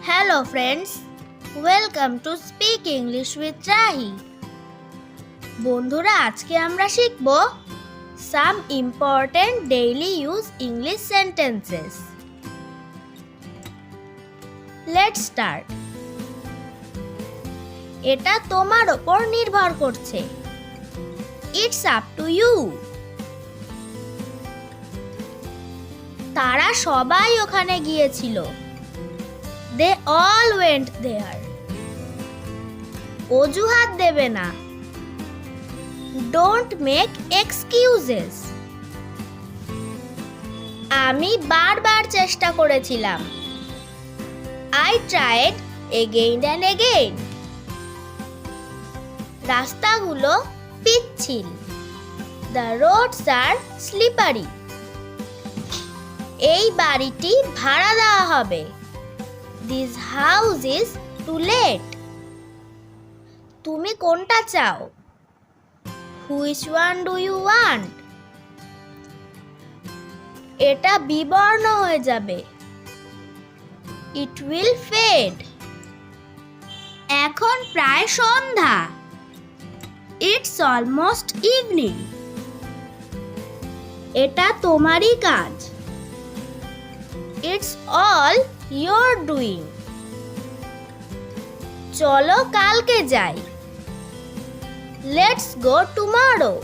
Hello friends, welcome to Speak English with Rahi. বন্ধুরা আজকে আমরা শিখব some important daily use English sentences. Let's start. এটা তোমার উপর নির্ভর করছে. It's up to you. তারা সবাই ওখানে গিয়েছিল. They all went there. অজুহাত দেবে না. Don't make excuses. আমি বারবার চেষ্টা করেছিলাম. I tried again and again. রাস্তাগুলো পিচ্ছিল. The roads are slippery. এই বাড়িটি ভাড়া দেওয়া হবে. This house is to let. তুমি কোনটা চাও? Which one do you want? এটা বিবর্ণ হয়ে যাবে. It will fade. এখন প্রায় সন্ধ্যা. It's almost evening. এটা তোমারই কাজ. It's all your doing. চলো কালকে যাই. Let's go tomorrow.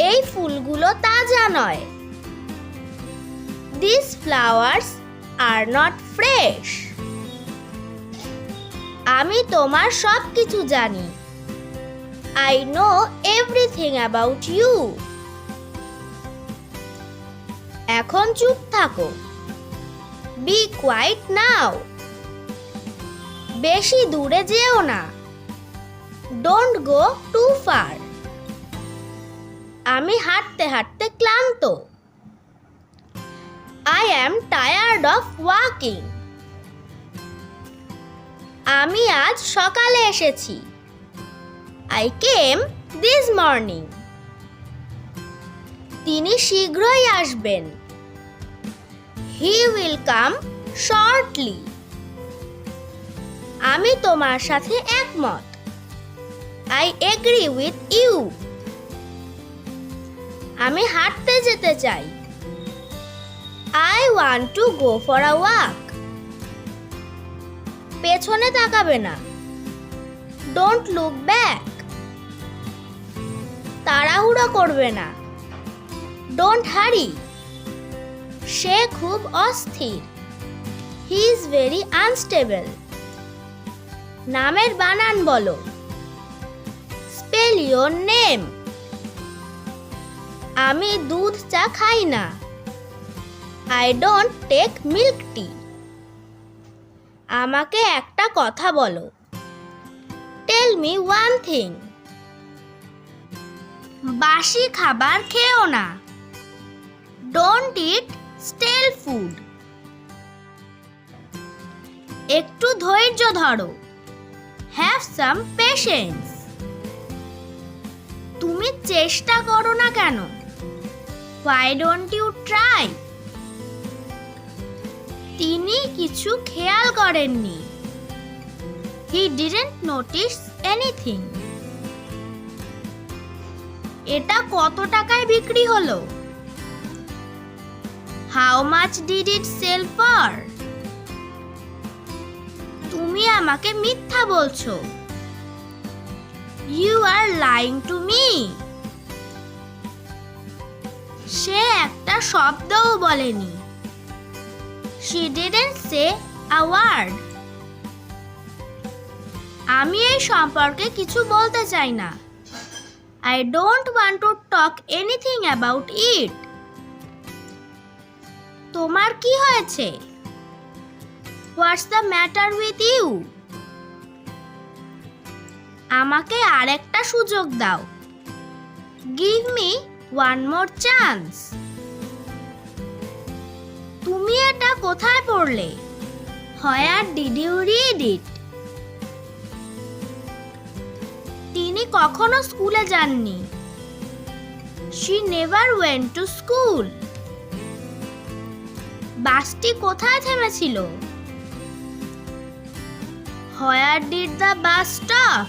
এই ফুলগুলো তাজা নয়. These flowers are not fresh. আমি তোমার সব কিছু জানি. I know everything about you. এখন চুপ থাকো. Be quiet now. বেশি দূরে যেও না. Don't go too far. আমি হাঁটতে হাঁটতে ক্লান্ত. I am tired of walking. আমি আজ সকালে এসেছি. I came this morning. তিনি শীঘ্রই আসবেন. He will come shortly. আমি তোমার সাথে একমত. I agree with you. আমি হাঁটতে যেতে চাই. I want to go for a walk. পেছনে তাকাবে না. Don't look back. তাড়াহুড়ো করবে না. Don't hurry. সে খুব অস্থির. He is very unstable. নামের বানান বলো. Spell your name. আমি দুধ চা খাই না. I don't take milk tea. আমাকে একটা কথা বলো. Tell me one thing. বাসি খাবার খেও না. Don't eat stale food. একটু ধৈর্য ধরো. Have some patience. তুমি চেষ্টা করো না কেন? Why don't you try? তিনি কিছু খেয়াল করেননি. He didn't notice anything. এটা কত টাকায় বিক্রি হলো? How much did it sell for? তুমি আমাকে মিথ্যা বলছো. You are lying to me. সে একটা শব্দও বলেনি. She didn't say a word. আমি এই সম্পর্কে কিছু বলতে চাই না. I don't want to talk anything about it. তোমার কি হয়েছে? What's the matter with you? আমাকে আরেকটা সুযোগ দাও. Give me one more chance. তুমি এটা কোথায় পড়লে? Where did you read it? তিনি কখনো স্কুলে যাননি. She never went to school. বাসটি কোথায় থেমেছিল? Where did the bus stop?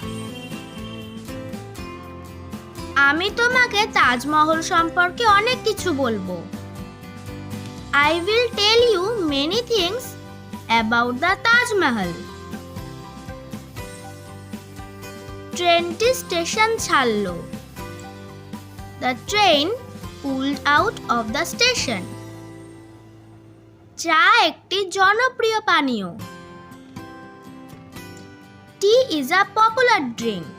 আমি তোমাকে তাজমহল সম্পর্কে অনেক কিছু বলবো। I will tell you many things about the Taj Mahal. ট্রেনটি স্টেশন ছাড়লো। The train pulled out of the station. চা একটি জনপ্রিয় পানীয়। Tea is a popular drink.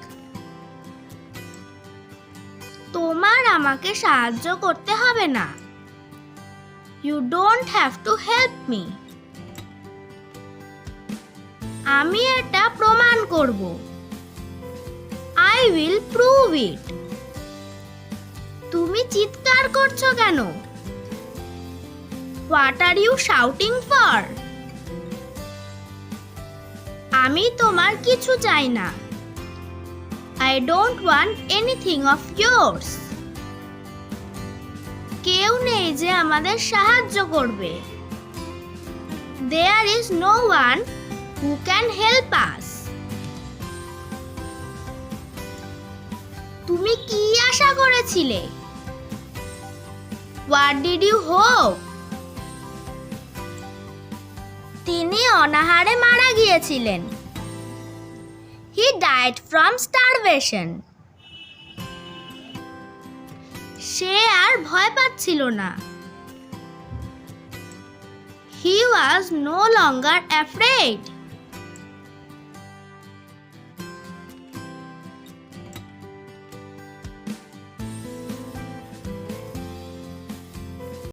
তোমার আমাকে সাহায্য করতে হবে না। You don't have to help me. আমি এটা প্রমাণ করব। I will prove it. তুমি চিৎকার করছো কেন? What are you shouting for? আমি তোমার কিছু চাই না। I don't want anything of yours. কেউ নেই যে আমাদের সাহায্য করবে। There is no one who can help us. তুমি কি আশা করেছিলে? What did you hope? তিনি অনাহারে মারা গিয়েছিলেন। He died from starvation. সে আর ভয় পাচ্ছিল না। He was no longer afraid.